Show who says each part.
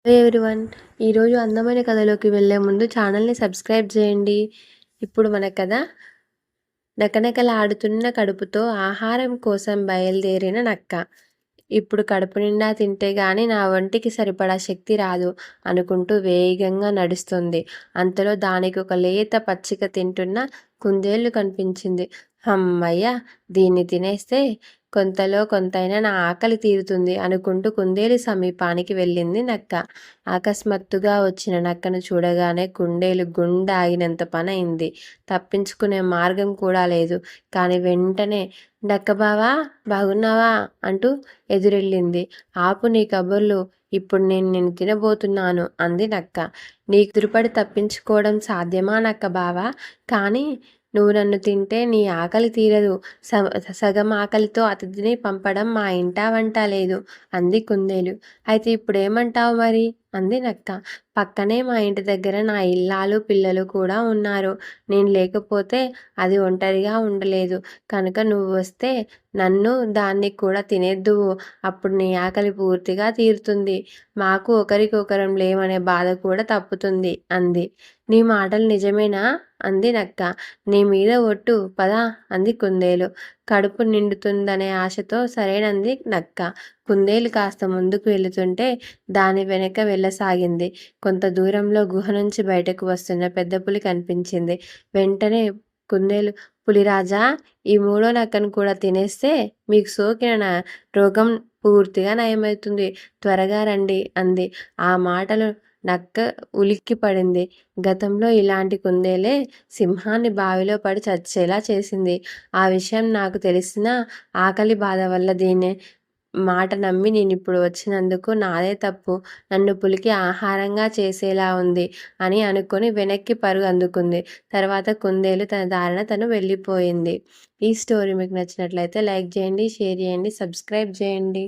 Speaker 1: Hello everyone. ఈరోజు అందమైన కథలోకి వెళ్ళే ముందు ఛానల్ని సబ్స్క్రైబ్ చేయండి. ఇప్పుడు మన కథ నకనకలాడుతున్న కడుపుతో ఆహారం కోసం బయలుదేరిన నక్క. ఇప్పుడు కడుపు నిండా తింటే గాని నా ఒంటికి సరిపడా శక్తి రాదు అనుకుంటూ వేగంగా నడుస్తుంది. అంతలో దానికి ఒక లేత పచ్చిక తింటున్న కుందేలు కనిపించింది. హమ్మయ్య, దీన్ని తినేస్తే కొంతలో కొంతైనా నా ఆకలి తీరుతుంది అనుకుంటూ కుందేలు సమీపానికి వెళ్ళింది నక్క. అకస్మాత్తుగా వచ్చిన నక్కను చూడగానే కుందేలు గుండె ఆగినంత పని అయింది. తప్పించుకునే మార్గం కూడా లేదు. కానీ వెంటనే నక్క బావా, బాగున్నావా అంటూ ఎదురెళ్ళింది. ఆపు నీ కబుర్లు, ఇప్పుడు నేను నిన్ను తినబోతున్నాను అంది నక్క. నీకు ఎదురుపడి తప్పించుకోవడం సాధ్యమా నక్క బావా? కానీ నువ్వు నన్ను తింటే నీ ఆకలి తీరదు. సగం ఆకలితో అతిథిని పంపడం మా ఇంటా వంట లేదు అంది కుందేలు. అయితే ఇప్పుడేమంటావు మరి అంది నక్క. పక్కనే మా ఇంటి దగ్గర నా ఇల్లాలు పిల్లలు కూడా ఉన్నారు. నేను లేకపోతే అది ఒంటరిగా ఉండలేదు. కనుక నువ్వు వస్తే నన్ను దాన్ని కూడా తినేద్దువు. అప్పుడు నీ ఆకలి పూర్తిగా తీరుతుంది. మాకు ఒకరికొకరం లేమనే బాధ కూడా తప్పుతుంది అంది. నీ మాటలు నిజమేనా అంది నక్క. నీ మీద ఒట్టు, పద అంది కుందేలు. కడుపు నిండుతుందనే ఆశతో సరేనంది నక్క. కుందేలు కాస్త ముందుకు వెళుతుంటే దాని వెనక వెళ్ళసాగింది. కొంత దూరంలో గుహ నుంచి బయటకు వస్తున్న పెద్ద పులి కనిపించింది. వెంటనే కుందేలు, పులిరాజా, ఈ మూడో నక్కను కూడా తినేస్తే మీకు సోకిన రోగం పూర్తిగా నయమవుతుంది. త్వరగా రండి అంది. ఆ మాటలు నక్క ఉలిక్కి పడింది. గతంలో ఇలాంటి కుందేలే సింహాన్ని బావిలో పడి చచ్చేలా చేసింది. ఆ విషయం నాకు తెలిసినా ఆకలి బాధ వల్ల దీన్ని మాట నమ్మి నేనిప్పుడు వచ్చినందుకు నాదే తప్పు. నన్ను పులికి ఆహారంగా చేసేలా ఉంది అని అనుకొని వెనక్కి పరుగు అందుకుంది. తర్వాత కుందేలు తన దారిన తను వెళ్ళిపోయింది. ఈ స్టోరీ మీకు నచ్చినట్లయితే లైక్ చేయండి, షేర్ చేయండి, సబ్స్క్రైబ్ చేయండి.